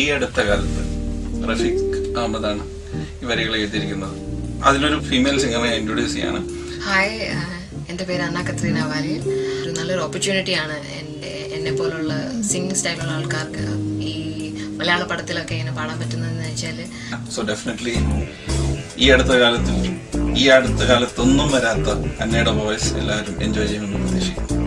ഈ അടുത്ത കാലത്ത് റഫീഖ് അഹമ്മദാണ് ഈ വരികൾ എഴുതിയിരിക്കുന്നത്. അതിലൊരു ഫീമെയിൽ സിംഗറെ ഇൻട്രൊഡ്യൂസ് ചെയ്യാണ്. ഹായ്, എൻ്റെ പേര് അന്ന കത്രീന വാലിൽ. ഒരു നല്ലൊരു ഓപ്പർച്യൂണിറ്റിയാണ് എന്നെ പോലുള്ള സിംഗിങ് സ്റ്റൈലുള്ള ആൾക്കാർക്ക് ഈ മലയാള പടത്തിലൊക്കെ ഇങ്ങനെ പാടാൻ പറ്റുന്നതെന്ന് വെച്ചാൽ. സോ ഡെഫിനറ്റ്ലി ഈ അടുത്ത കാലത്തൊന്നും വരാത്ത അന്നയുടെ വോയിസ് എല്ലാവരും എൻജോയ് ചെയ്യുമെന്ന് പ്രതീക്ഷിക്കുന്നു.